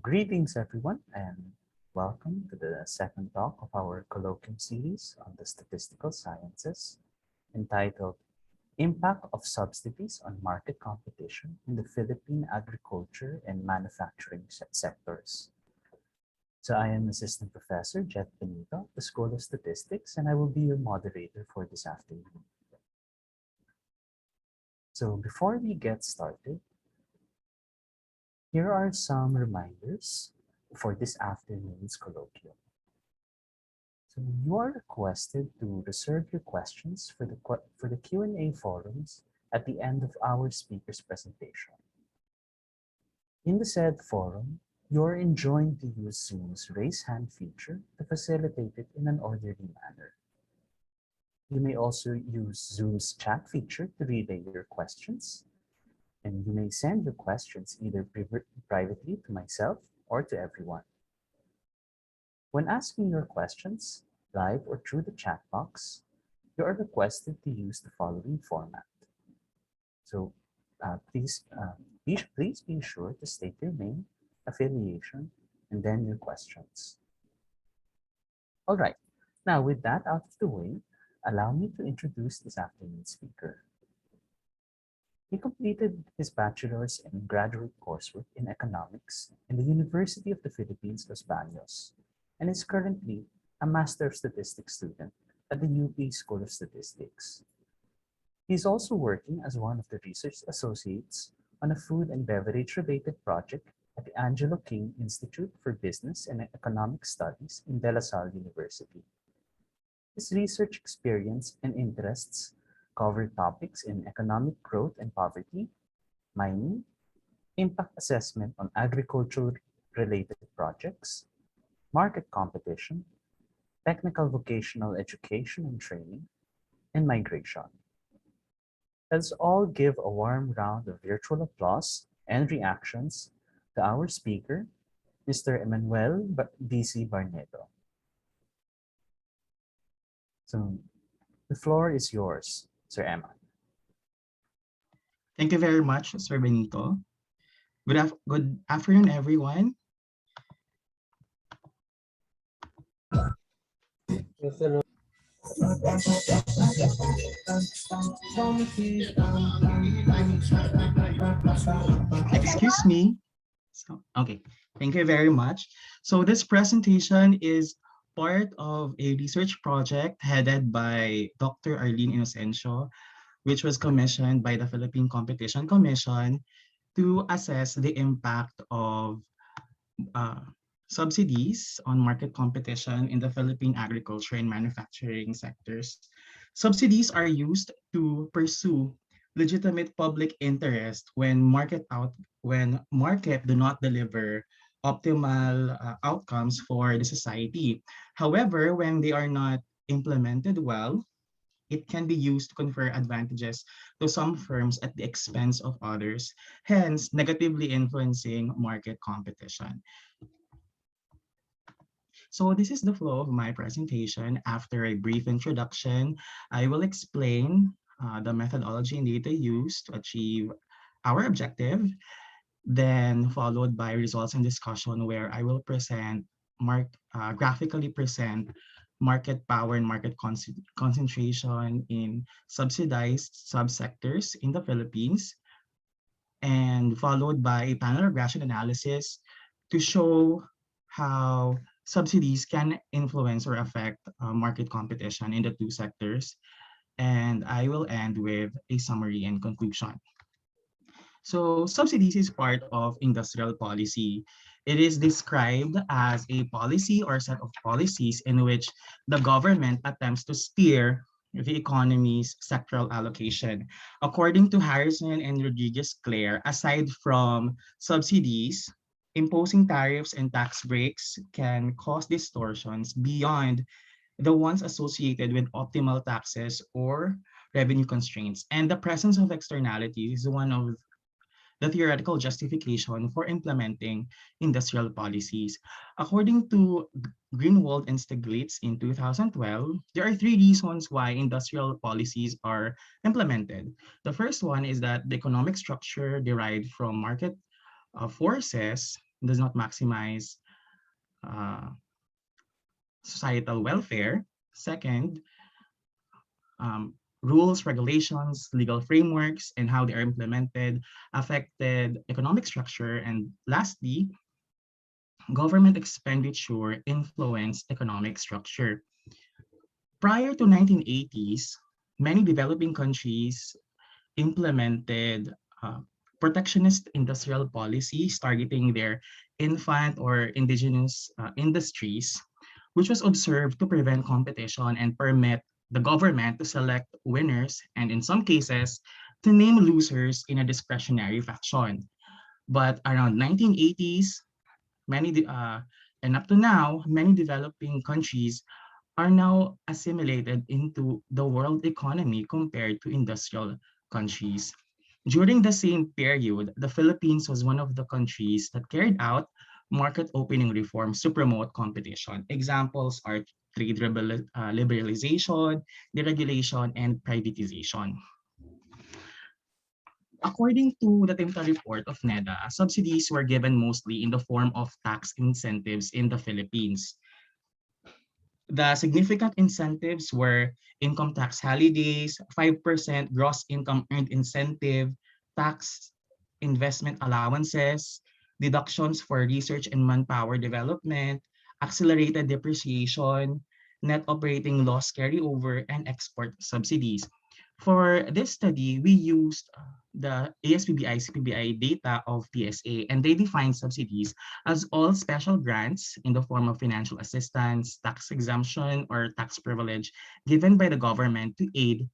Greetings everyone, and welcome to the second talk of our Colloquium series on the Statistical Sciences, entitled Impact of Subsidies on Market Competition in the Philippine Agriculture and Manufacturing Sectors. I am Assistant Professor Jet Benito of the School of Statistics, and I will be your moderator for this afternoon. Before we get started, here are some reminders for this afternoon's colloquium. You are requested to reserve your questions for the Q&A forums at the end of our speaker's presentation. In the said forum, you are enjoined to use Zoom's raise hand feature to facilitate it in an orderly manner. You may also use Zoom's chat feature to relay your questions, and you may send your questions either privately to myself or to everyone. When asking your questions, live or through the chat box, you are requested to use the following format. Please be sure to state your name, affiliation, and then your questions. All right, now with that out of the way, allow me to introduce this afternoon's speaker. He completed his bachelor's and graduate coursework in economics in the University of the Philippines, Los Baños, and is currently a Master of Statistics student at the UP School of Statistics. He is also working as one of the research associates on a food and beverage related project at the Angelo King Institute for Business and Economic Studies in De La Salle University. His research experience and interests cover topics in economic growth and poverty, mining, impact assessment on agriculture-related projects, market competition, technical vocational education and training, and migration. Let's all give a warm round of virtual applause and reactions to our speaker, Mr. Emmanuel DC Barnedo. The floor is yours, Sir Emma. Thank you very much, Sir Benito. Good afternoon, everyone. Excuse me. Okay, thank you very much. So this presentation is part of a research project headed by Dr. Arlene Inocencio, which was commissioned by the Philippine Competition Commission to assess the impact of subsidies on market competition in the Philippine agriculture and manufacturing sectors. Subsidies are used to pursue legitimate public interest when market do not deliver optimal outcomes for the society. However, when they are not implemented well, it can be used to confer advantages to some firms at the expense of others, hence negatively influencing market competition. So this is the flow of my presentation. After a brief introduction, I will explain the methodology and data used to achieve our objective, then followed by results and discussion where I will graphically present market power and market concentration in subsidized subsectors in the Philippines, and followed by a panel regression analysis to show how subsidies can influence or affect market competition in the two sectors. And I will end with a summary and conclusion. So subsidies is part of industrial policy. It is described as a policy or set of policies in which the government attempts to steer the economy's sectoral allocation. According to Harrison and Rodriguez-Clare, aside from subsidies, imposing tariffs and tax breaks can cause distortions beyond the ones associated with optimal taxes or revenue constraints. And the presence of externalities is one of the theoretical justification for implementing industrial policies. According to Greenwald and Stiglitz in 2012, there are three reasons why industrial policies are implemented. The first one is that the economic structure derived from market forces does not maximize uh, societal welfare. Second, um, rules, regulations, legal frameworks, and how they are implemented affected economic structure. And lastly, government expenditure influenced economic structure. Prior to 1980s, many developing countries implemented uh, protectionist industrial policies targeting their infant or indigenous industries, which was observed to prevent competition and permit the government to select winners and, in some cases, to name losers in a discretionary fashion. But around 1980s, and up to now, many developing countries are now assimilated into the world economy compared to industrial countries. During the same period, the Philippines was one of the countries that carried out market opening reforms to promote competition. Examples are trade liberalization, deregulation, and privatization. According to the Timta report of NEDA, subsidies were given mostly in the form of tax incentives in the Philippines. The significant incentives were income tax holidays, 5% gross income earned incentive, tax investment allowances, deductions for research and manpower development, accelerated depreciation, net operating loss carryover, and export subsidies. For this study, we used the ASPBI-CPBI data of PSA, and they defined subsidies as all special grants in the form of financial assistance, tax exemption, or tax privilege given by the government to aid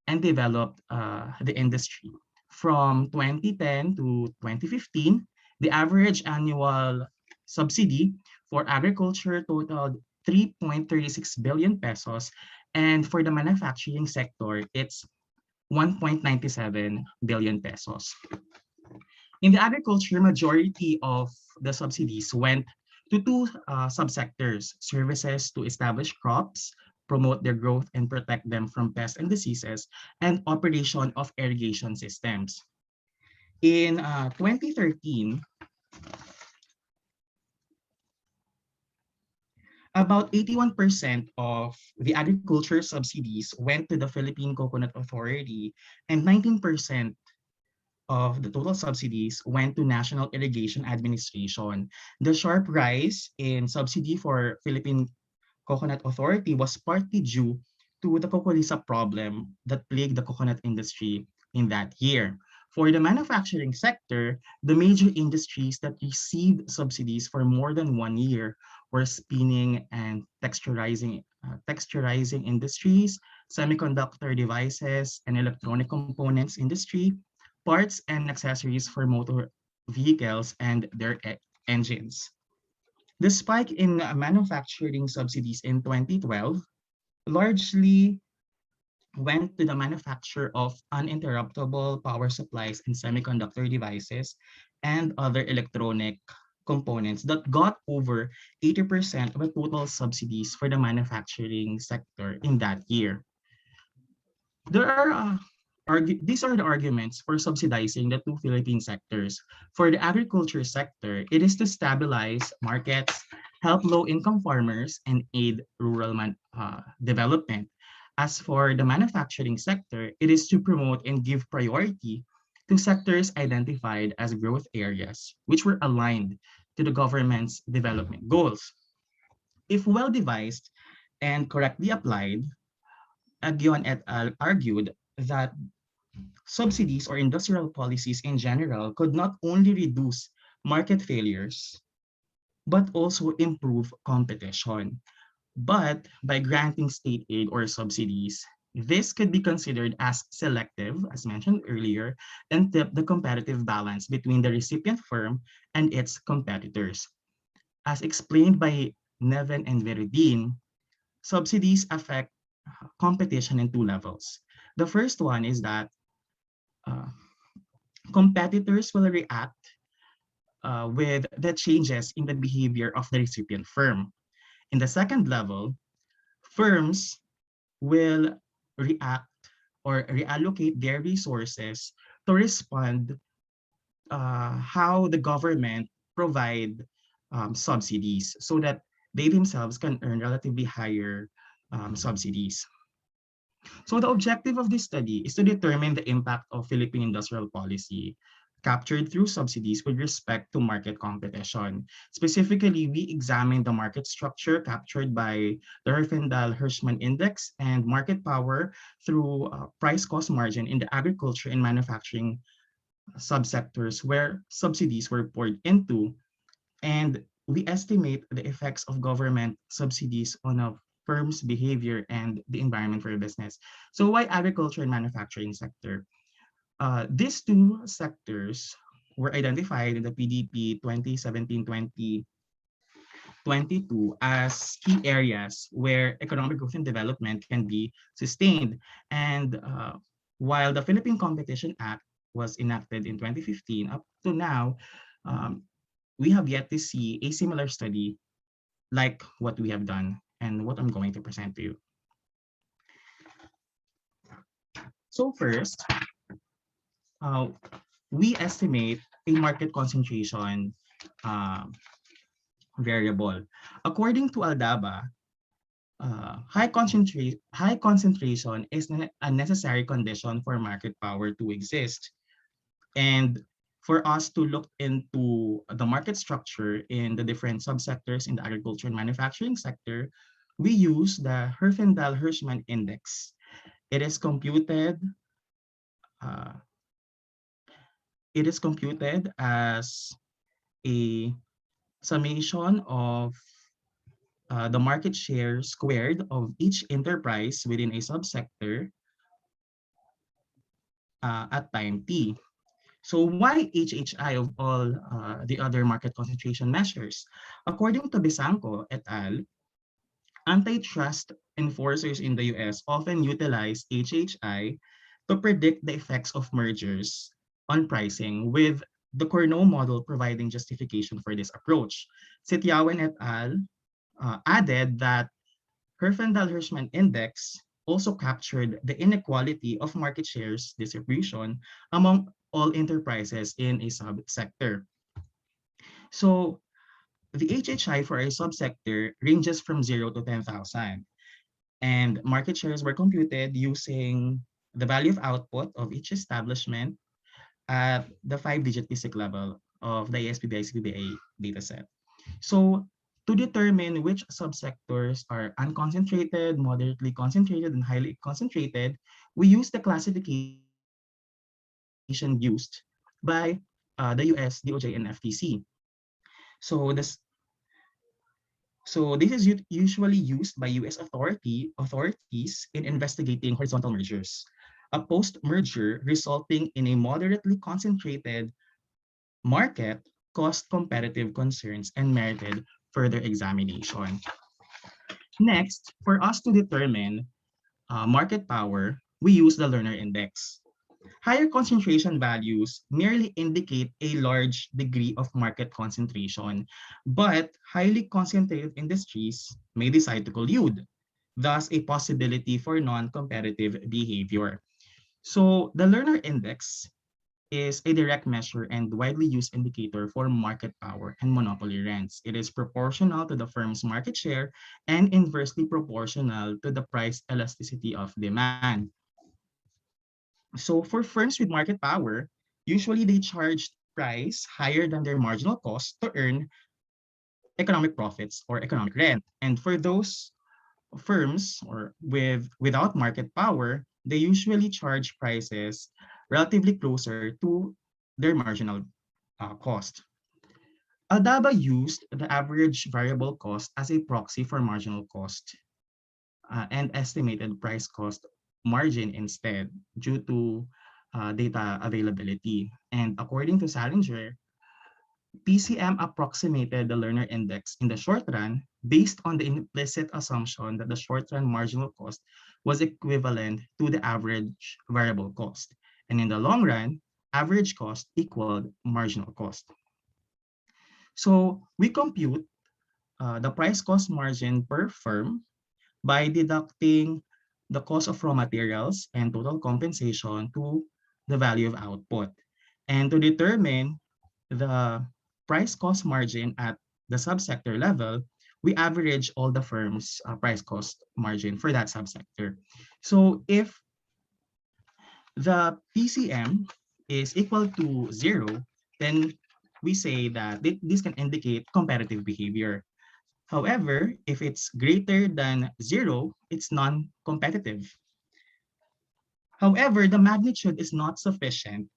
and develop the industry. From 2010 to 2015, the average annual subsidy for agriculture totaled 3.36 billion pesos, and for the manufacturing sector, it's 1.97 billion pesos. In the agriculture, majority of the subsidies went to two subsectors: services to establish crops, promote their growth and protect them from pests and diseases, and operation of irrigation systems. In 2013, about 81% of the agriculture subsidies went to the Philippine Coconut Authority, and 19% of the total subsidies went to National Irrigation Administration. The sharp rise in subsidy for Philippine Coconut Authority was partly due to the cocolisa problem that plagued the coconut industry in that year. For the manufacturing sector, the major industries that received subsidies for more than 1 year were spinning and texturizing industries, semiconductor devices and electronic components industry, parts and accessories for motor vehicles and their engines. The spike in manufacturing subsidies in 2012 largely went to the manufacture of uninterruptible power supplies and semiconductor devices and other electronic components that got over 80% of the total subsidies for the manufacturing sector in that year. There are these are the arguments for subsidizing the two Philippine sectors. For the agriculture sector, it is to stabilize markets, help low-income farmers, and aid rural development. As for the manufacturing sector, it is to promote and give priority to sectors identified as growth areas, which were aligned to the government's development goals. If well devised and correctly applied, Agion et al. Argued that subsidies or industrial policies in general could not only reduce market failures, but also improve competition. But by granting state aid or subsidies, this could be considered as selective, as mentioned earlier, and tip the competitive balance between the recipient firm and its competitors. As explained by Nevin and Veridine, subsidies affect competition in two levels. The first one is that uh, competitors will react with the changes in the behavior of the recipient firm. In the second level, firms will react or reallocate their resources to respond how the government provide subsidies so that they themselves can earn relatively higher subsidies. So the objective of this study is to determine the impact of Philippine industrial policy captured through subsidies with respect to market competition. Specifically, we examined the market structure captured by the Herfindahl-Hirschman Index and market power through price-cost margin in the agriculture and manufacturing subsectors where subsidies were poured into, and we estimate the effects of government subsidies on a firm's behavior and the environment for a business. So why agriculture and manufacturing sector? These two sectors were identified in the PDP 2017-2022 as key areas where economic growth and development can be sustained. And while the Philippine Competition Act was enacted in 2015, up to now, um, we have yet to see a similar study like what we have done and what I'm going to present to you. So first, uh, we estimate a market concentration uh, variable. According to Aldaba, high concentration is a necessary condition for market power to exist. And for us to look into the market structure in the different subsectors in the agriculture and manufacturing sector, we use the Herfindahl-Hirschman Index. It is computed uh, as a summation of the market share squared of each enterprise within a subsector at time t. So why HHI of all the other market concentration measures? According to Bisanco et al., antitrust enforcers in the US often utilize HHI to predict the effects of mergers on pricing, with the Quirino model providing justification for this approach. Sityawan et al. Added that Herfindahl-Hirschman Index also captured the inequality of market shares distribution among all enterprises in a subsector. So the HHI for a subsector ranges from 0 to 10,000, and market shares were computed using the value of output of each establishment at the 5-digit basic level of the ASPB-ICPBA dataset. So to determine which subsectors are unconcentrated, moderately concentrated, and highly concentrated, we use the classification used by the US, DOJ, and FTC. So this is usually used by US authorities in investigating horizontal mergers, a post-merger resulting in a moderately concentrated market caused competitive concerns and merited further examination. Next, for us to determine market power, we use the Lerner Index. Higher concentration values merely indicate a large degree of market concentration, but highly concentrated industries may decide to collude, thus a possibility for non-competitive behavior. So the Lerner Index is a direct measure and widely used indicator for market power and monopoly rents. It is proportional to the firm's market share and inversely proportional to the price elasticity of demand. So for firms with market power, usually they charge price higher than their marginal cost to earn economic profits or economic rent. And for those firms or without market power, they usually charge prices relatively closer to their marginal cost. Aldaba used the average variable cost as a proxy for marginal cost and estimated price cost margin instead due to data availability. And according to Salinger, PCM approximated the Lerner Index in the short run based on the implicit assumption that the short run marginal cost was equivalent to the average variable cost. And in the long run, average cost equaled marginal cost. So we compute the price cost margin per firm by deducting the cost of raw materials and total compensation to the value of output. And to determine the price cost margin at the subsector level, we average all the firms' price cost margin for that subsector. So if the PCM is equal to 0, then we say that this can indicate competitive behavior. However, if it's greater than 0, it's non-competitive. However, the magnitude is not sufficient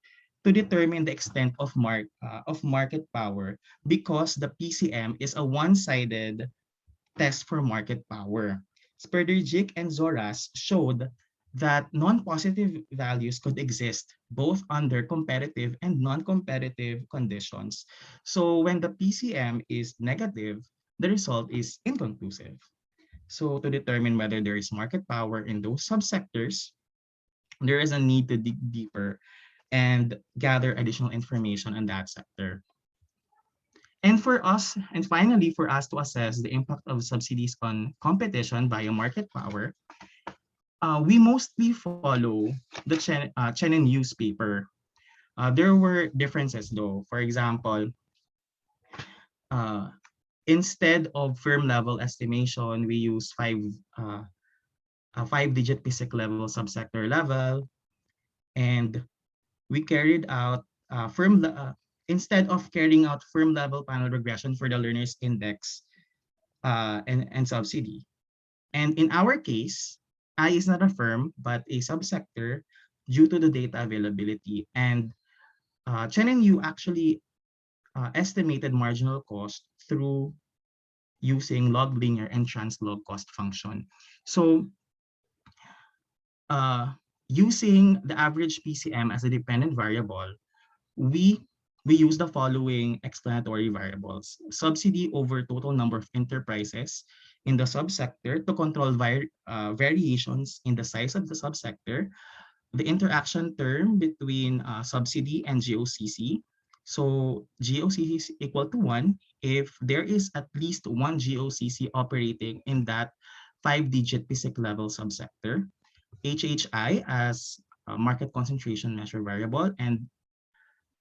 to determine the extent of market power because the PCM is a one-sided test for market power. Sperderjic and Zoras showed that non-positive values could exist both under competitive and non-competitive conditions. So when the PCM is negative, the result is inconclusive. So to determine whether there is market power in those subsectors, there is a need to dig deeper and gather additional information on that sector. And finally, for us to assess the impact of subsidies on competition via market power, we mostly follow the Chen and Hughes paper. There were differences though. For example, uh, instead of firm level estimation, we use uh, a 5-digit PSIC level subsector level, and we carried out instead of carrying out firm level panel regression for the learners index and subsidy. And in our case, I is not a firm, but a subsector due to the data availability. And Chen and Yu actually estimated marginal cost through using log linear and translog cost function. So uh, using the average PCM as a dependent variable, we we use the following explanatory variables: subsidy over total number of enterprises in the subsector to control variations in the size of the subsector, the interaction term between subsidy and GOCC. So GOCC is equal to 1 if there is at least one GOCC operating in that 5-digit PSIC level subsector, HHI as market concentration measure variable, and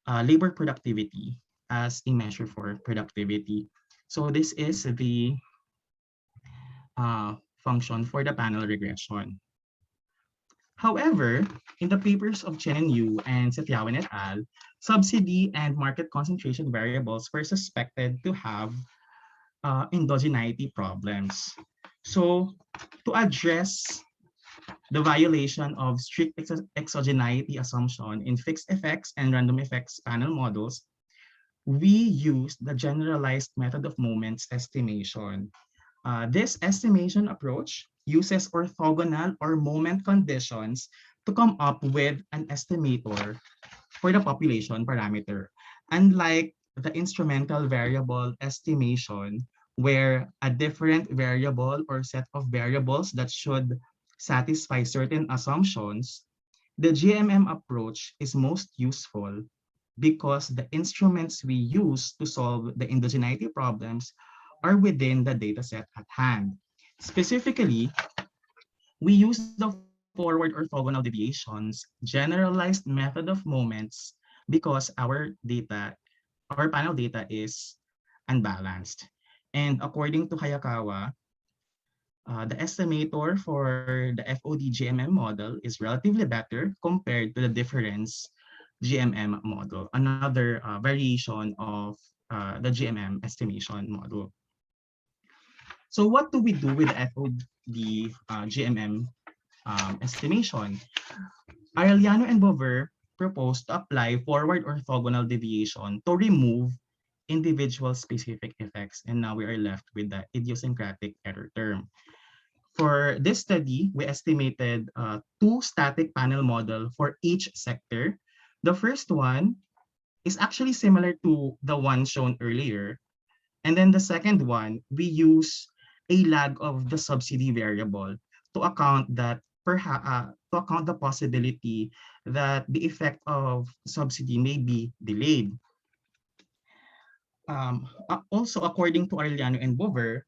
labor productivity as a measure for productivity. So this is the function for the panel regression. However, in the papers of Chen and Yu and Setiawan et al., subsidy and market concentration variables were suspected to have endogeneity problems. So to address the violation of strict exogeneity assumption in fixed effects and random effects panel models, we use the generalized method of moments estimation. This estimation approach uses orthogonal or moment conditions to come up with an estimator for the population parameter. Unlike the instrumental variable estimation, where a different variable or set of variables that should satisfy certain assumptions, the GMM approach is most useful because the instruments we use to solve the endogeneity problems are within the dataset at hand. Specifically, we use the forward orthogonal deviations generalized method of moments because our panel data is unbalanced. And according to Hayakawa, the estimator for the FOD GMM model is relatively better compared to the difference GMM model, another variation of the GMM estimation model. So what do we do with the FOD GMM estimation? Arellano and Bover proposed to apply forward orthogonal deviation to remove individual specific effects, and now we are left with the idiosyncratic error term. For this study, we estimated two static panel model for each sector. The first one is actually similar to the one shown earlier. And then the second one, we use a lag of the subsidy variable to account to account the possibility that the effect of subsidy may be delayed. Also, according to Arellano and Bover,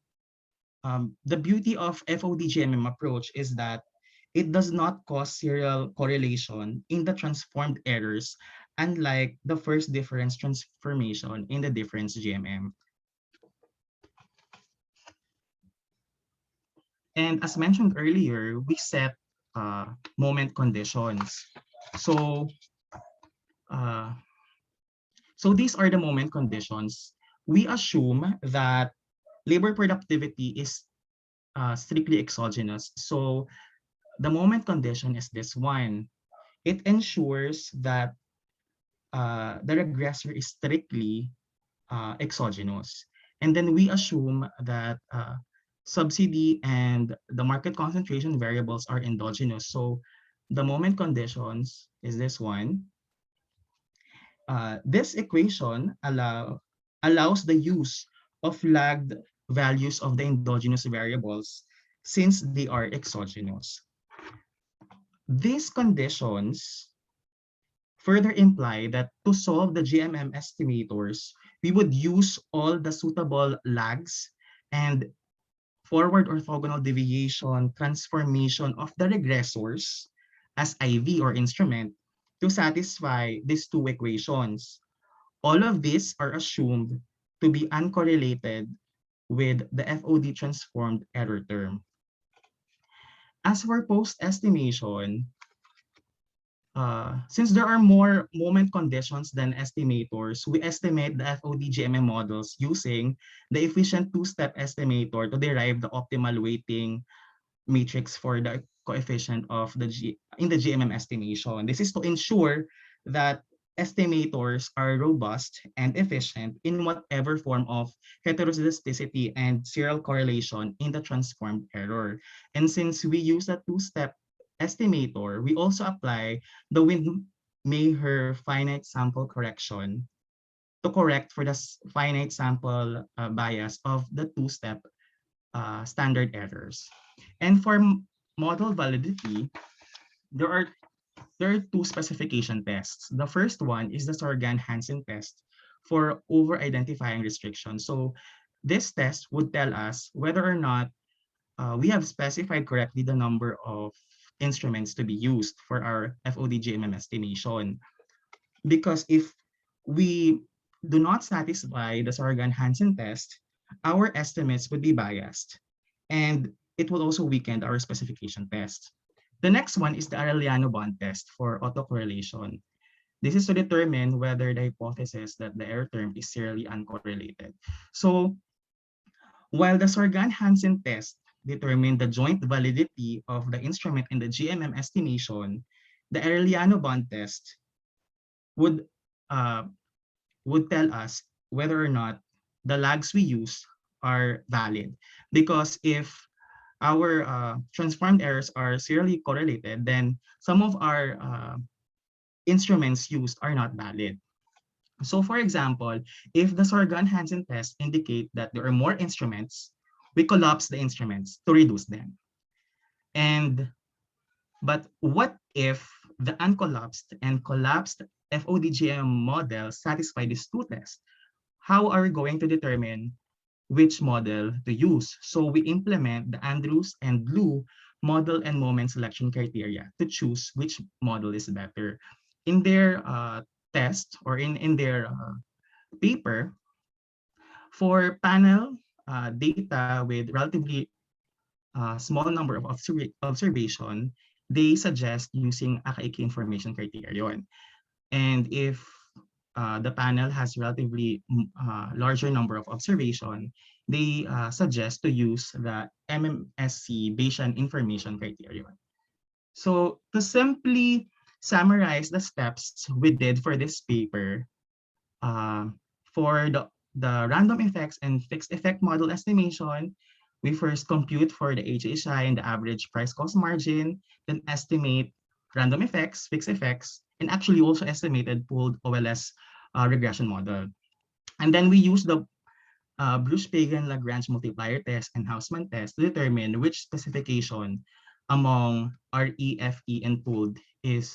the beauty of FOD-GMM approach is that it does not cause serial correlation in the transformed errors unlike the first difference transformation in the difference GMM. And as mentioned earlier, we set moment conditions. So, uh, so these are the moment conditions. We assume that labor productivity is strictly exogenous. So the moment condition is this one. It ensures that the regressor is strictly exogenous. And then we assume that subsidy and the market concentration variables are endogenous. So the moment conditions is this one. This equation allows the use of lagged values of the endogenous variables since they are exogenous. These conditions further imply that to solve the GMM estimators, we would use all the suitable lags and forward orthogonal deviation transformation of the regressors as IV or instrument to satisfy these two equations. All of these are assumed to be uncorrelated with the FOD transformed error term. As for post-estimation, since there are more moment conditions than estimators, we estimate the FOD-GMM models using the efficient two-step estimator to derive the optimal weighting matrix for the coefficient of in the GMM estimation. This is to ensure that estimators are robust and efficient in whatever form of heterozygosity and serial correlation in the transformed error. And since we use a two-step estimator, we also apply the Windmayer finite sample correction to correct for the finite sample bias of the two-step standard errors. And for model validity, there are there are two specification tests. The first one is the Sorgan-Hansen test for over-identifying restrictions. So this test would tell us whether or not we have specified correctly the number of instruments to be used for our FOD-GMM estimation. Because if we do not satisfy the Sorgan-Hansen test, our estimates would be biased, and it will also weaken our specification test. The next one is the Arellano bond test for autocorrelation. This is to determine whether the hypothesis that the error term is serially uncorrelated. So while the Sorgan-Hansen test determined the joint validity of the instrument in the GMM estimation, the Arellano bond test would uh, would tell us whether or not the lags we use are valid. Because if our transformed errors are serially correlated, then some of our instruments used are not valid. So for example, if the Sorgan-Hansen test indicate that there are more instruments, we collapse the instruments to reduce them. But what if the uncollapsed and collapsed FODGM model satisfy these two tests? How are we going to determine which model to use? So we implement the Andrews and Liu model and moment selection criteria to choose which model is better. In their test or in their paper, for panel data with relatively small number of observation, they suggest using Akaike information criterion. And if the panel has relatively larger number of observation, they suggest to use the MMSC Bayesian information criterion. So to simply summarize the steps we did for this paper, uh, for the random effects and fixed effect model estimation, we first compute for the HHI and the average price cost margin, then estimate random effects, fixed effects, and actually also estimated pooled OLS regression model. And then we use the Bruce-Pagan-Lagrange multiplier test and Hausman test to determine which specification among RE, FE, and pooled is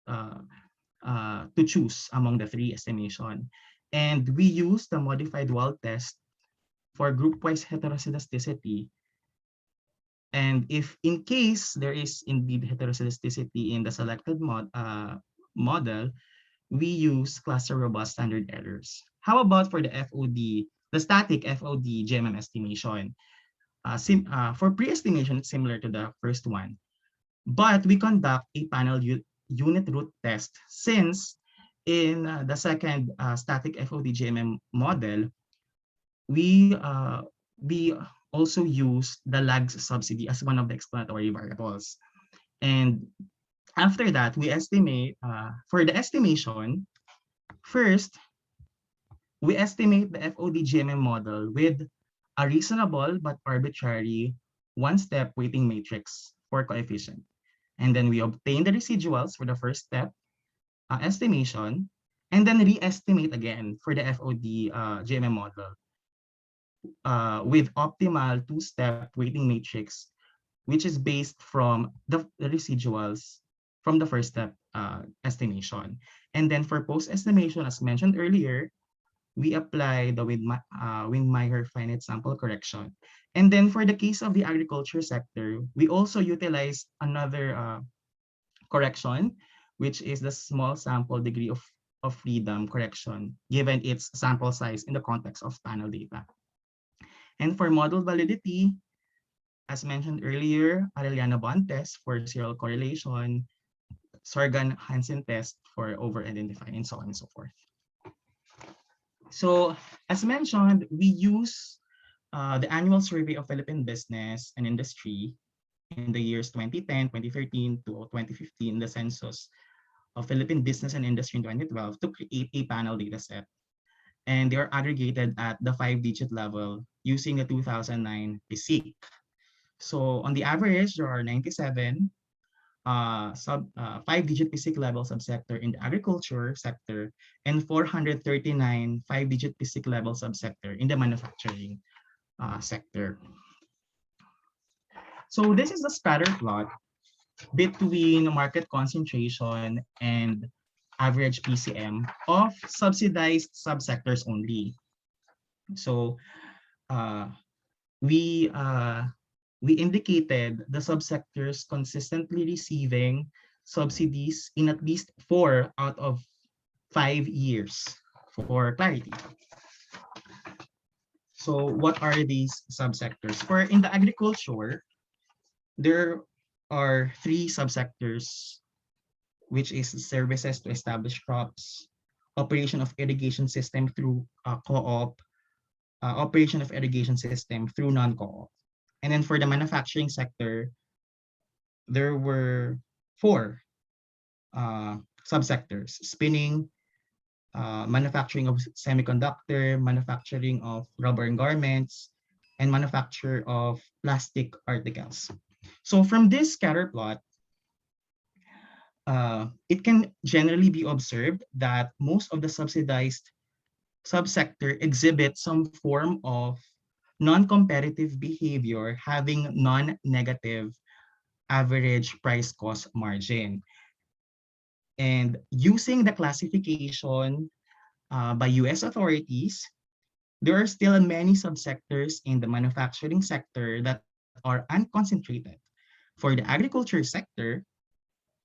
uh, to choose among the three estimation. And we use the modified Wald test for group-wise heterozygosity. And if in case there is indeed heterozygosity in the selected model, we use cluster robust standard errors. How about for the FOD, the static FOD GMM estimation? For pre-estimation, it's similar to the first one, but we conduct a panel unit root test since in the second static FOD GMM model, we uh, we also use the lags subsidy as one of the explanatory variables. And after that, we estimate, for the estimation, first, we estimate the FOD-GMM model with a reasonable but arbitrary one-step weighting matrix for coefficient. And then we obtain the residuals for the first step estimation, and then re-estimate again for the FOD-GMM model with optimal two-step weighting matrix, which is based from the residuals from the first step estimation. And then for post-estimation, as mentioned earlier, we apply the Wingmeyer finite sample correction. And then for the case of the agriculture sector, we also utilize another correction, which is the small sample degree of freedom correction, given its sample size in the context of panel data. And for model validity, as mentioned earlier, Arellano-Bond test for serial correlation, Sorgan-Hansen test for over-identifying, and so on and so forth. So as mentioned, we use the annual survey of Philippine business and industry in the years 2010, 2013 to 2015, the census of Philippine business and industry in 2012 to create a panel data set. And they are aggregated at the 5-digit level using the 2009 PSIC. So on the average, there are 97 5-digit PSIC level subsector in the agriculture sector and 439 5-digit PSIC level subsector in the manufacturing sector. So this is the scatter plot between market concentration and average PCM of subsidized subsectors only. So we indicated the subsectors consistently receiving subsidies in at least 4 out of 5 years for clarity. So what are these subsectors? For in the agriculture, there are 3 subsectors, which is services to establish crops, operation of irrigation system through co-op, operation of irrigation system through non-co-op. And then for the manufacturing sector, there were 4 subsectors: spinning, manufacturing of semiconductor, manufacturing of rubber and garments, and manufacture of plastic articles. So from this scatter plot, it can generally be observed that most of the subsidized subsector exhibit some form of non-competitive behavior having non-negative average price cost margin. And using the classification by US authorities, there are still many subsectors in the manufacturing sector that are unconcentrated. For the agriculture sector,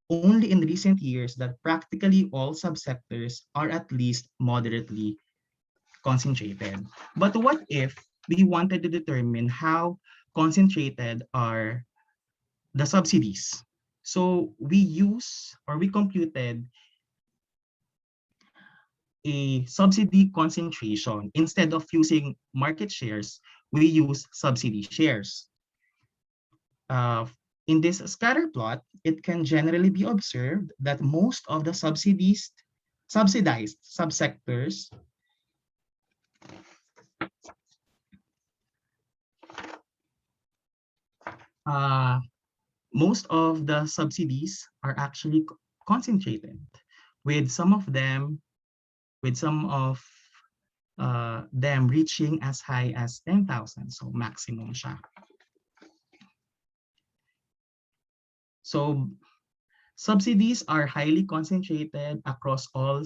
only in recent years that practically all subsectors are at least moderately concentrated. But what if we wanted to determine how concentrated are the subsidies? So we computed a subsidy concentration. Instead of using market shares, we use subsidy shares. Uh, in this scatter plot, it can generally be observed that most of the subsidized subsectors most of the subsidies are actually concentrated, with some of them reaching as high as 10,000, so maximum siya. So subsidies are highly concentrated across all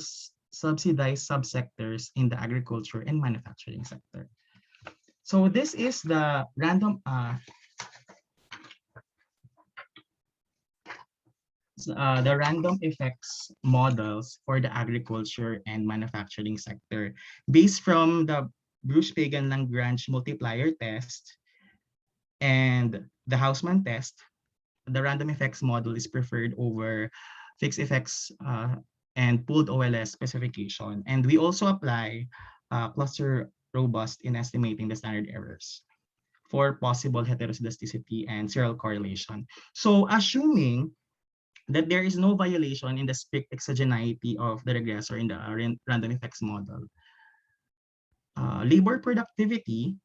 subsidized subsectors in the agriculture and manufacturing sector. So this is the random the random effects models for the agriculture and manufacturing sector based from the Bruce-Pagan-Lagrange multiplier test and the Hausman test. The random effects model is preferred over fixed effects and pooled OLS specification. And we also apply cluster robust in estimating the standard errors for possible heteroscedasticity and serial correlation. So assuming that there is no violation in the strict exogeneity of the regressor in the random effects model, labor productivity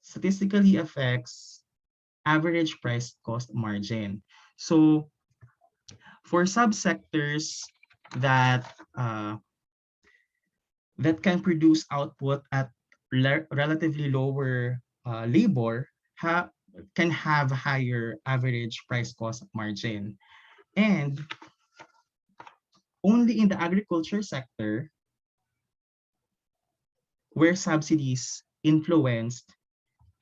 statistically affects average price cost margin. So for subsectors that that can produce output at relatively lower labor can have higher average price cost margin. And only in the agriculture sector where subsidies influenced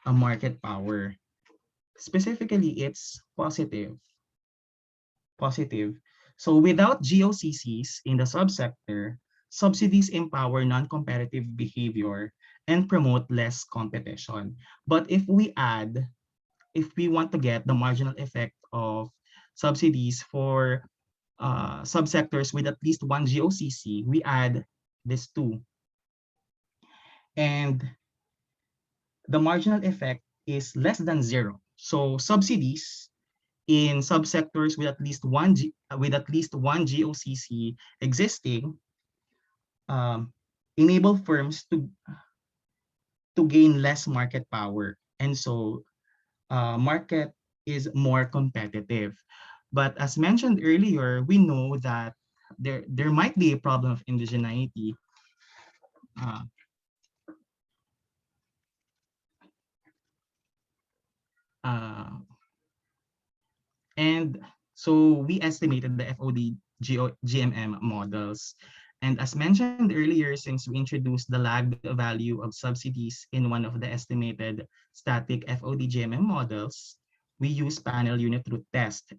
a market power. Specifically, it's positive. So without GOCCs in the subsector, subsidies empower non-competitive behavior and promote less competition. But if we want to get the marginal effect of subsidies for subsectors with at least one GOCC, we add this two. And the marginal effect is less than zero. So subsidies in subsectors with at least one GOCC existing enable firms to gain less market power, and so market is more competitive. But as mentioned earlier, we know that there might be a problem of indigeneity. Uh, uh, and so we estimated the FOD GMM models. And as mentioned earlier, since we introduced the lagged value of subsidies in one of the estimated static FOD GMM models, we use panel unit root test.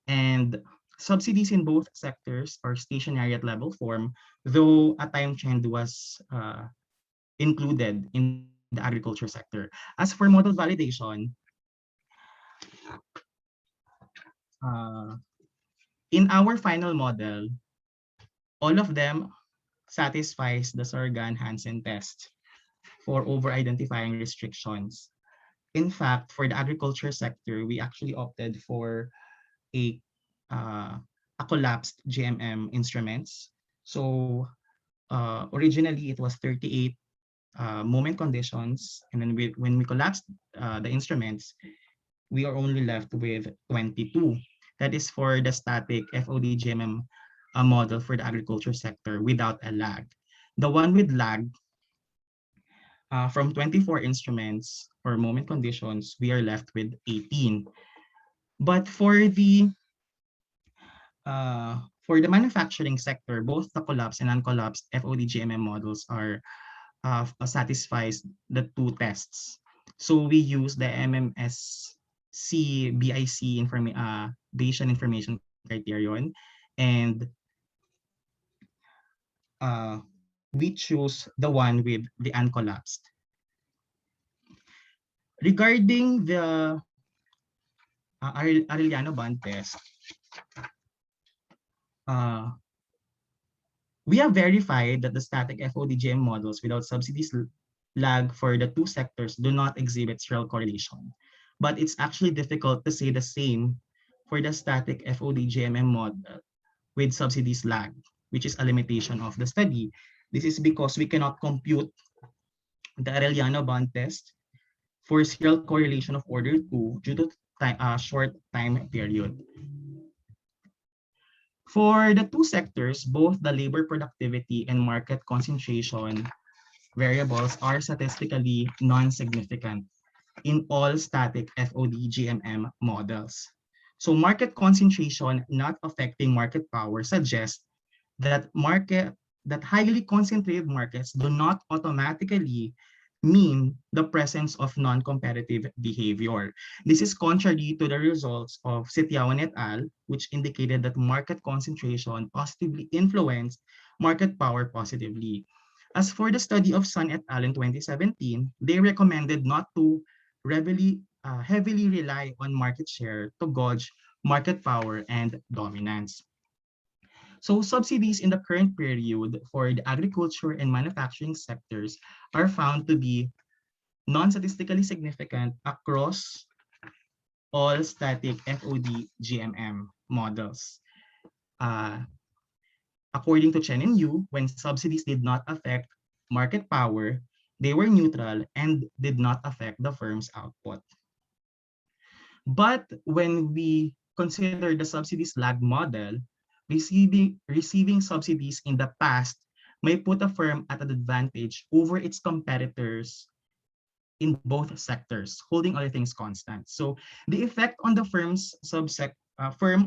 And subsidies in both sectors are stationary at level form, though a time trend was included in the agriculture sector. As for model validation, uh, in our final model, all of them satisfies the Sorgan-Hansen test for over-identifying restrictions. In fact, for the agriculture sector, we actually opted for a, uh, a collapsed GMM instruments. So originally it was 38 moment conditions, and then when we collapsed the instruments, we are only left with 22. That is for the static FOD GMM model for the agriculture sector without a lag. The one with lag, from 24 instruments or moment conditions, we are left with 18. But for the manufacturing sector, both the collapsed and uncollapsed FOD GMM models are satisfies the two tests. So we use the MMSC BIC Bayesian information criterion, and we choose the one with the uncollapsed. Regarding the Arellano band test, we have verified that the static FODGM models without subsidies lag for the two sectors do not exhibit serial correlation. But it's actually difficult to say the same for the static FODGMM model with subsidies lag, which is a limitation of the study. This is because we cannot compute the Arellano band test for serial correlation of order 2 due to short time period. For the two sectors, both the labor productivity and market concentration variables are statistically non-significant in all static FOD-GMM models. So market concentration not affecting market power suggests that highly concentrated markets do not automatically mean the presence of non-competitive behavior. This is contrary to the results of Setiawan et al., which indicated that market concentration positively influenced market power positively. As for the study of Sun et al. In 2017, they recommended not to heavily rely on market share to gauge market power and dominance. So subsidies in the current period for the agriculture and manufacturing sectors are found to be non-statistically significant across all static FOD GMM models. Uh, According to Chen and Yu, when subsidies did not affect market power, they were neutral and did not affect the firm's output. But when we consider the subsidies lag model, receiving subsidies in the past may put a firm at an advantage over its competitors in both sectors, holding other things constant. So the effect on the firm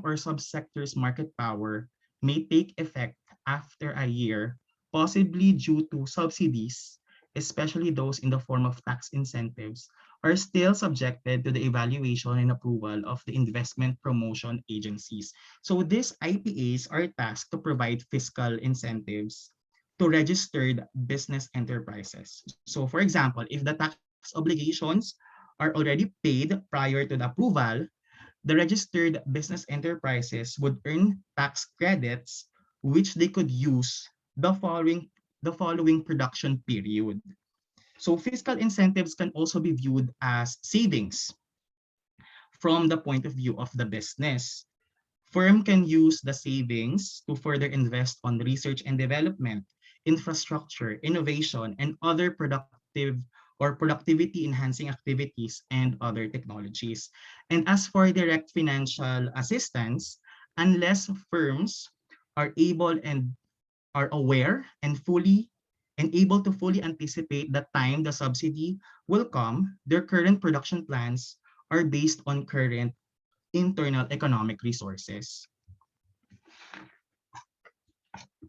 or subsector's market power may take effect after a year, possibly due to subsidies, especially those in the form of tax incentives, are still subjected to the evaluation and approval of the investment promotion agencies. So these IPAs are tasked to provide fiscal incentives to registered business enterprises. So for example, if the tax obligations are already paid prior to the approval, the registered business enterprises would earn tax credits which they could use the following production period. So fiscal incentives can also be viewed as savings from the point of view of the business. Firm can use the savings to further invest on research and development, infrastructure, innovation, and other productive or productivity enhancing activities and other technologies. And as for direct financial assistance, unless firms are able and are aware and able to fully anticipate the time the subsidy will come, their current production plans are based on current internal economic resources.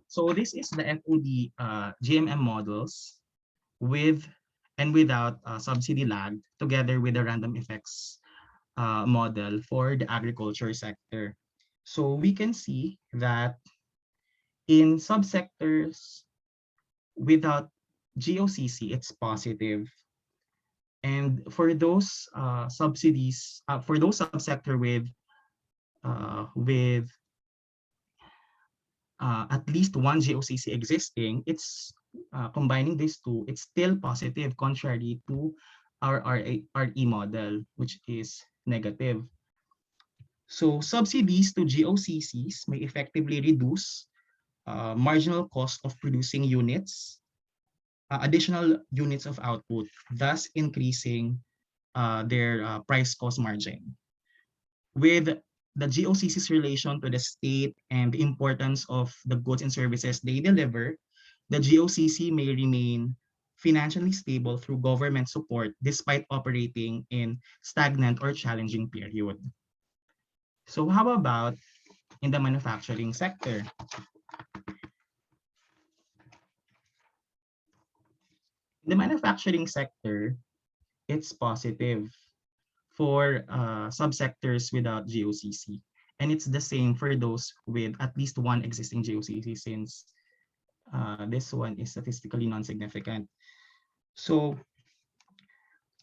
So this is the FOD GMM models with and without subsidy lag, together with the random effects model for the agriculture sector. So we can see that in subsectors without GOCC, it's positive. And for those for those subsector with at least one GOCC existing, it's combining these two, it's still positive, contrary to our RE model, which is negative. So subsidies to GOCCs may effectively reduce marginal cost of producing units, additional units of output, thus increasing their price cost margin. With the GOCC's relation to the state and the importance of the goods and services they deliver, the GOCC may remain financially stable through government support despite operating in stagnant or challenging period. So how about in the manufacturing sector? In the manufacturing sector, it's positive for subsectors without GOCC. And it's the same for those with at least one existing GOCC, since this one is statistically non-significant. So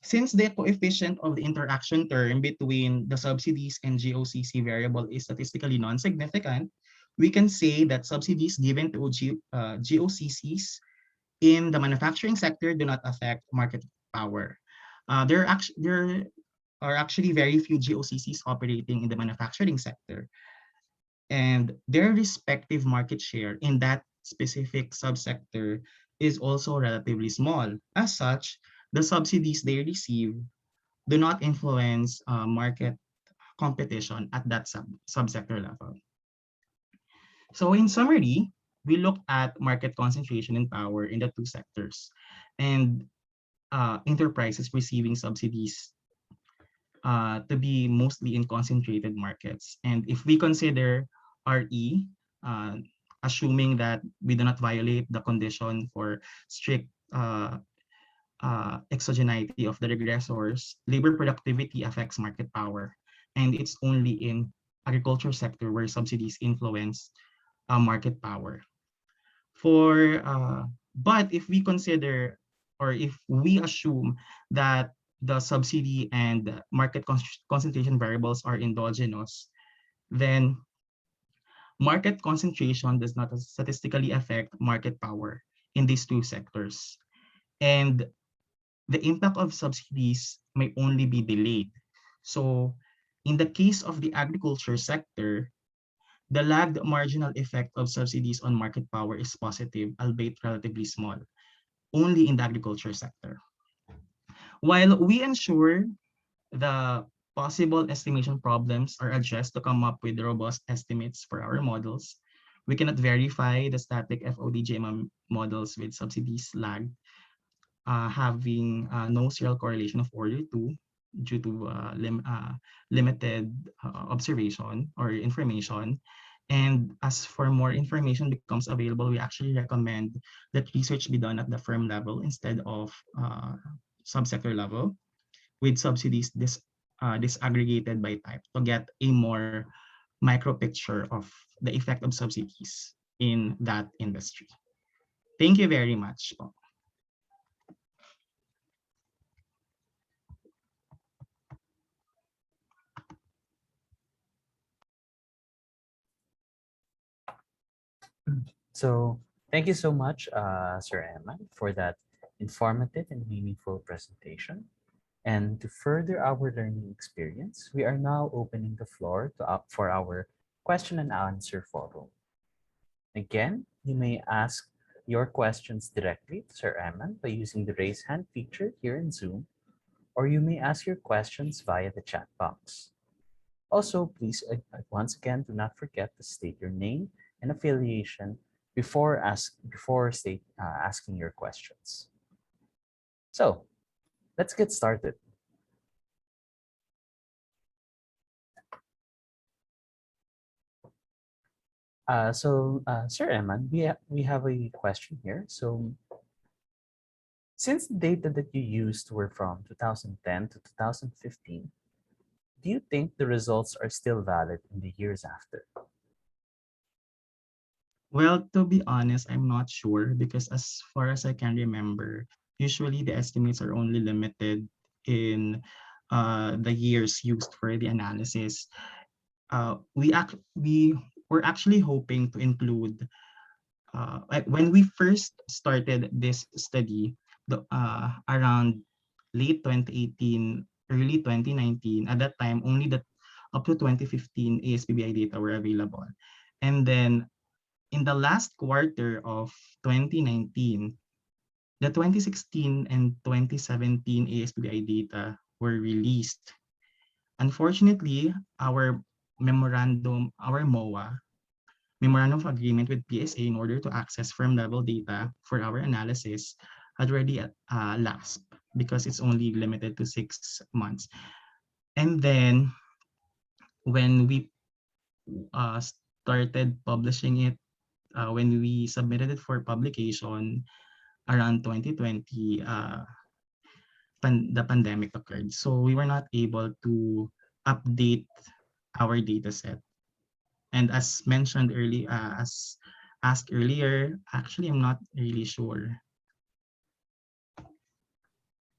since the coefficient of the interaction term between the subsidies and GOCC variable is statistically non-significant, we can say that subsidies given to GOCCs in the manufacturing sector do not affect market power. There are actually very few GOCCs operating in the manufacturing sector, and their respective market share in that specific subsector is also relatively small. As such, the subsidies they receive do not influence market competition at that subsector level. So in summary, we look at market concentration and power in the two sectors, and enterprises receiving subsidies to be mostly in concentrated markets. And if we consider RE, assuming that we do not violate the condition for strict exogeneity of the regressors, labor productivity affects market power, and it's only in agriculture sector where subsidies influence market power. But if we consider, or if we assume that the subsidy and market concentration variables are endogenous, then market concentration does not statistically affect market power in these two sectors. And the impact of subsidies may only be delayed. So in the case of the agriculture sector, the lagged marginal effect of subsidies on market power is positive, albeit relatively small, only in the agriculture sector. While we ensure the possible estimation problems are addressed to come up with robust estimates for our models, we cannot verify the static FODGM models with subsidies lag having no serial correlation of order 2 due to limited observation or information. And as for more information becomes available, we actually recommend that research be done at the firm level instead of subsector level, with subsidies disaggregated by type to get a more micro picture of the effect of subsidies in that industry. Thank you very much. So thank you so much, Sir Emma, for that informative and meaningful presentation. And to further our learning experience, we are now opening the floor for our question and answer forum. Again, you may ask your questions directly to Sir Eman by using the raise hand feature here in Zoom, or you may ask your questions via the chat box. Also, please, once again, do not forget to state your name and affiliation before asking your questions. So, let's get started. Sir Eman, we have a question here. So, since the data that you used were from 2010 to 2015, do you think the results are still valid in the years after? Well, to be honest, I'm not sure because as far as I can remember, usually the estimates are only limited in the years used for the analysis. We were actually hoping to include like when we first started this study, around late 2018, early 2019. At that time, only the up to 2015 ASPBI data were available, and then in the last quarter of 2019, the 2016 and 2017 ASPBI data were released. Unfortunately, our MOA, Memorandum of Agreement with PSA in order to access firm level data for our analysis had already lapsed because it's only limited to 6 months. And then when we started publishing it, when we submitted it for publication around 2020, the pandemic occurred. So we were not able to update our data set. And as mentioned earlier, as asked earlier, actually, I'm not really sure.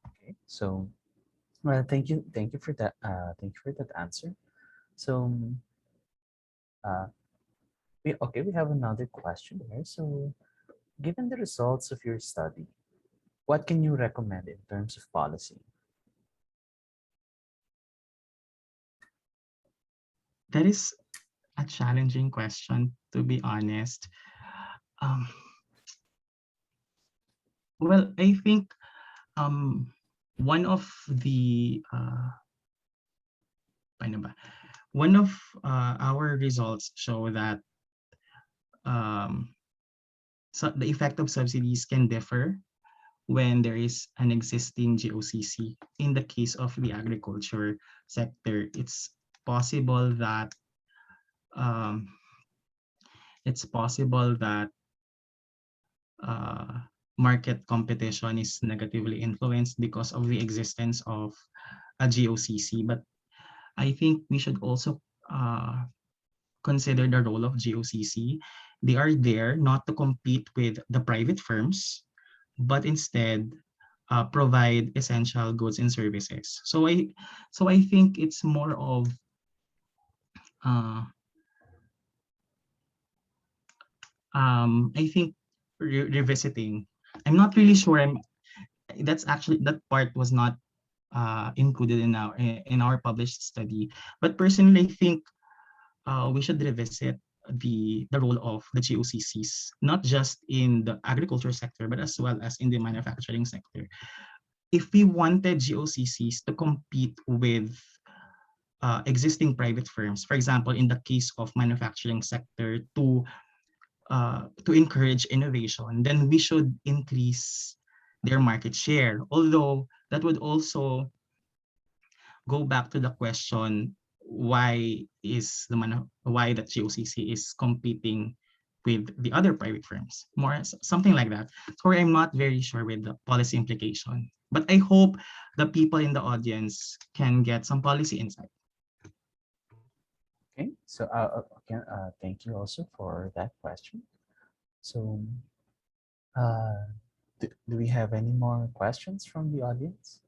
Okay, so well, thank you for that. Thank you for that answer. So, uh, we have another question here. So, given the results of your study, what can you recommend in terms of policy? That is a challenging question, to be honest. Um, well, I think um, one of the one of our results show that um, so the effect of subsidies can differ when there is an existing GOCC. In the case of the agriculture sector, possible that um, it's possible that market competition is negatively influenced because of the existence of a GOCC. But I think we should also consider the role of GOCC. They are there not to compete with the private firms, but instead provide essential goods and services. So I think it's more of uh, I think revisiting. I'm not really sure. That's actually that part was not included in our published study. But personally, I think we should revisit the role of the GOCCs, not just in the agriculture sector, but as well as in the manufacturing sector. If we wanted GOCCs to compete with existing private firms, for example, in the case of manufacturing sector, to encourage innovation, then we should increase their market share. Although that would also go back to the question, why that GOCC is competing with the other private firms, more something like that. Sorry, I'm not very sure with the policy implication, but I hope the people in the audience can get some policy insight. Okay, so again, thank you also for that question. So, uh, do we have any more questions from the audience?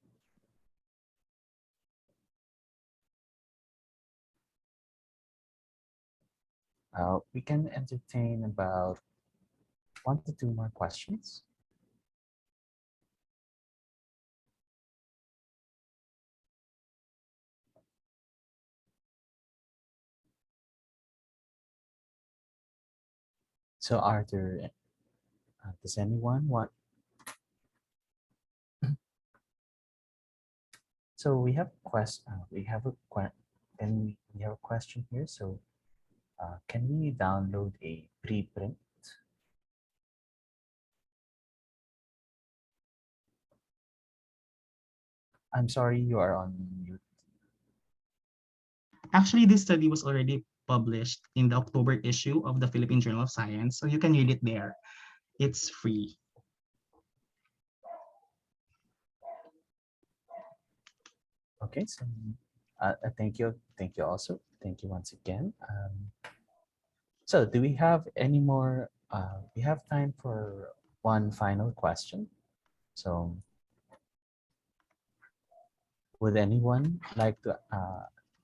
We can entertain about 1 to 2 more questions. So, are there? Does anyone want? So we have quest. We have a Can we have a question here? So, can we download a preprint? I'm sorry, you are on mute. Actually, this study was already published in the October issue of the Philippine Journal of Science, so you can read it there. It's free. Okay, so thank you also, thank you once again. So do we have any more? We have time for one final question. So would anyone like to?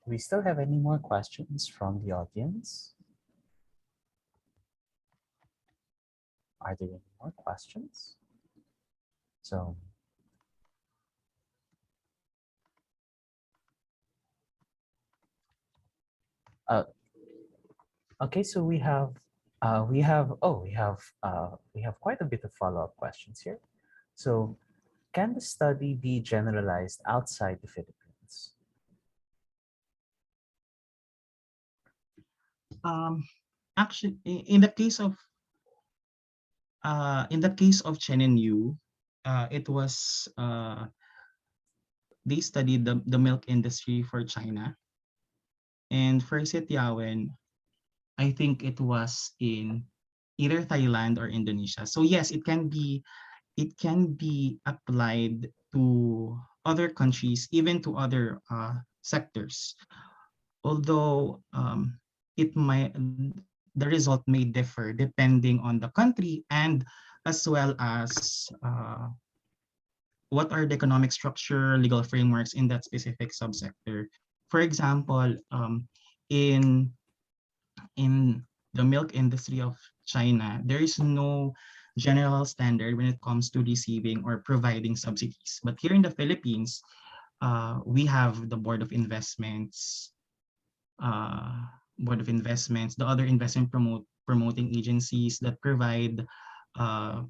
We still have any more questions from the audience? Are there any more questions? So uh, okay, so we have quite a bit of follow-up questions here. So can the study be generalized outside the Philippines? Um, Actually, in the case of Chen and Yu, it was they studied the milk industry for China, and for Setiawan, I think it was in either Thailand or Indonesia. So yes, it can be applied to other countries, even to other sectors. Although it might the result may differ depending on the country and as well as what are the economic structure, legal frameworks in that specific subsector. For example, in in the milk industry of China, there is no general standard when it comes to receiving or providing subsidies. But here in the Philippines, we have the uh, Board of Investments, the other investment promoting agencies that provide uh,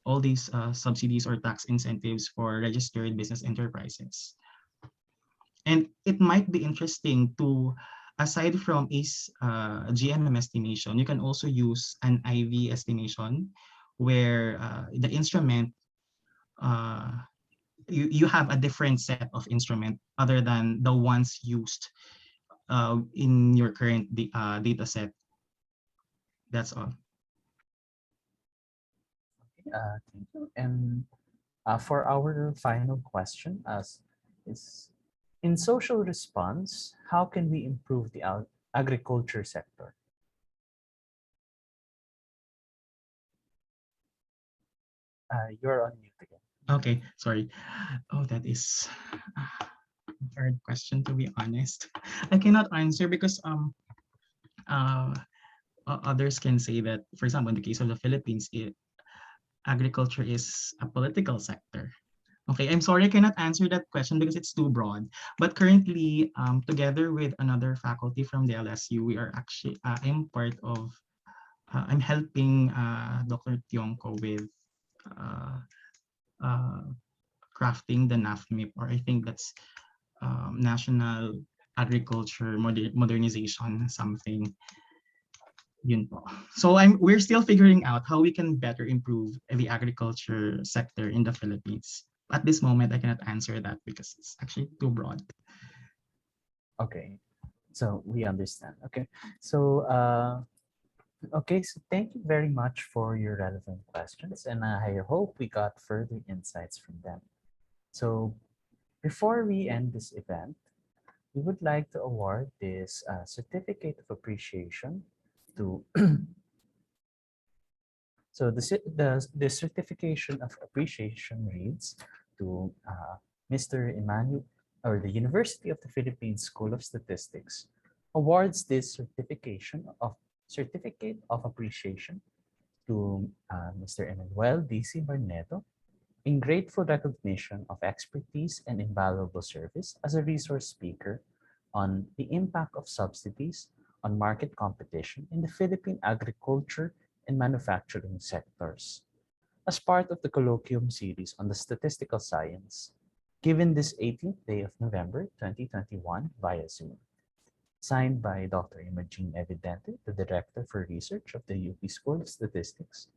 all these subsidies or tax incentives for registered business enterprises. And it might be interesting to, aside from GMM estimation, you can also use an IV estimation where the instrument, uh, you have a different set of instrument other than the ones used in your current data set. That's all. Thank you. And for our final question, as is in social response, how can we improve the agriculture sector? You're on mute again. Okay, sorry. Oh, that is a hard question, to be honest. I cannot answer because uh others can say that, for example, in the case of the Philippines, agriculture is a political sector. Okay, I'm sorry I cannot answer that question because it's too broad. But currently, together with another faculty from the LSU, we are actually I'm part of I'm helping Dr. Tionko with uh, uh, crafting the NAFMIP, or I think that's National Agriculture Modernization something. Yun po. So we're still figuring out how we can better improve the agriculture sector in the Philippines. At this moment, I cannot answer that because it's actually too broad. Okay, so we understand. Okay, so okay, so thank you very much for your relevant questions, and I hope we got further insights from them. So before we end this event, we would like to award this certificate of appreciation to so the certification of appreciation reads to Mr. Emmanuel, or the University of the Philippines School of Statistics awards this certificate of appreciation to Mr. Emmanuel DC Barnedo in grateful recognition of expertise and invaluable service as a resource speaker on the impact of subsidies on market competition in the Philippine agriculture and manufacturing sectors, as part of the Colloquium series on the Statistical Science, given this 18th day of November 2021 via Zoom. Signed by Dr. Imogene Evidente, the Director for Research of the UP School of Statistics,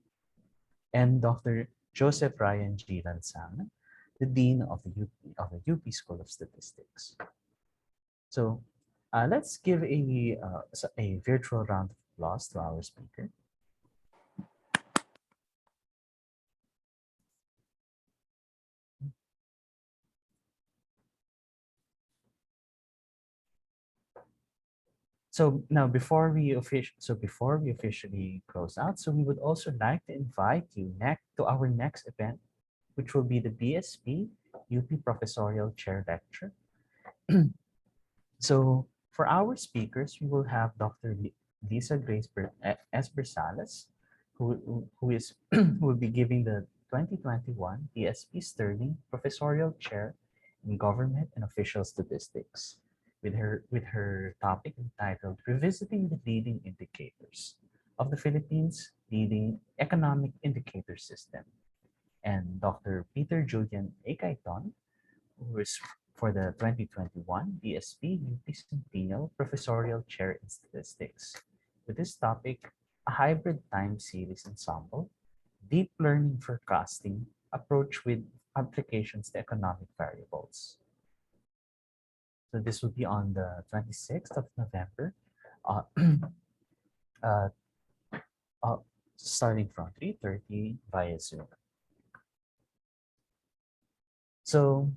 and Dr. Joseph Ryan G. Lansana, the Dean of the UP School of Statistics. So let's give a virtual round of applause to our speaker. So now before we officially close out, so we would also like to invite you next to our next event, which will be the BSP UP Professorial Chair Lecture. So for our speakers, we will have Dr. Lisa Grace S. Bersales, who will be giving the 2021 BSP Sterling Professorial Chair in Government and Official Statistics, with her topic entitled "Revisiting the Leading Indicators of the Philippines' Leading Economic Indicator System," and Dr. Peter Julian Ekaiton, who is for the 2021 BSP UP Centennial Professorial Chair in Statistics. With this topic, a hybrid time series ensemble, deep learning forecasting approach with applications to economic variables. So this will be on the 26th of November, uh, uh, uh, starting from 3:30 via Zoom. So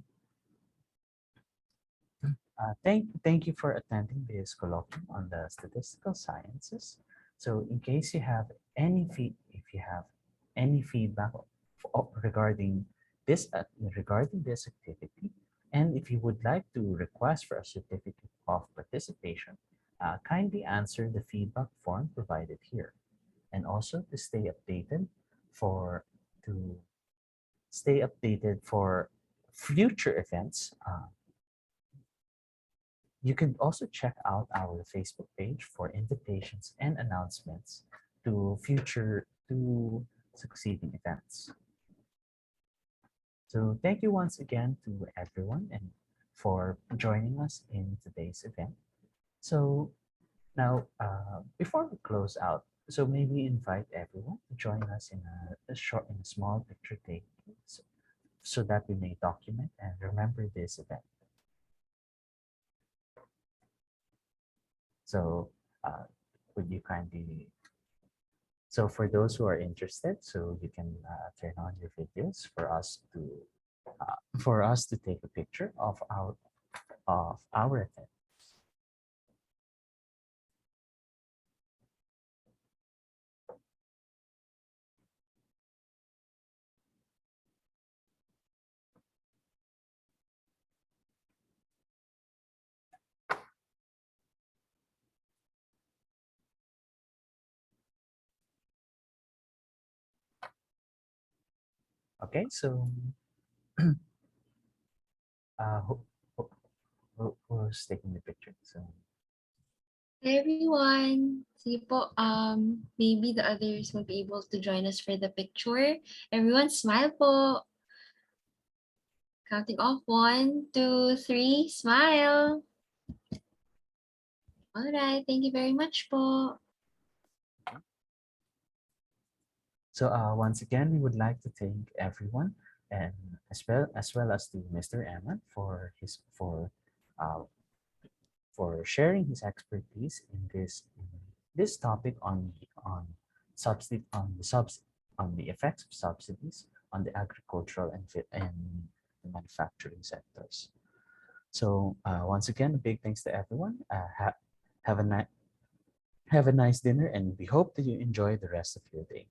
thank you for attending this colloquium on the statistical sciences. So in case you have if you have any feedback regarding this activity, and if you would like to request for a certificate of participation, kindly answer the feedback form provided here, and also to for to stay updated for future events. You can also check out our Facebook page for invitations and announcements to succeeding events. So thank you once again to everyone and for joining us in today's event. So now, before we close out, so maybe invite everyone to join us in a small picture taking, so that we may document and remember this event. So, would you kindly So for those who are interested, so you can turn on your videos for us to take a picture of our attendance. Okay, so uh, who, who's taking the picture? So Hi everyone. Sige po, maybe the others will be able to join us for the picture. Everyone smile po. Counting off 1, 2, 3, smile. All right, thank you very much po. So once again, we would like to thank everyone, and as well as to Mr. Emma uh, for sharing his expertise in this topic on the effects of subsidies on the agricultural and the manufacturing sectors. So once again, a big thanks to everyone. Have a nice dinner, and we hope that you enjoy the rest of your day.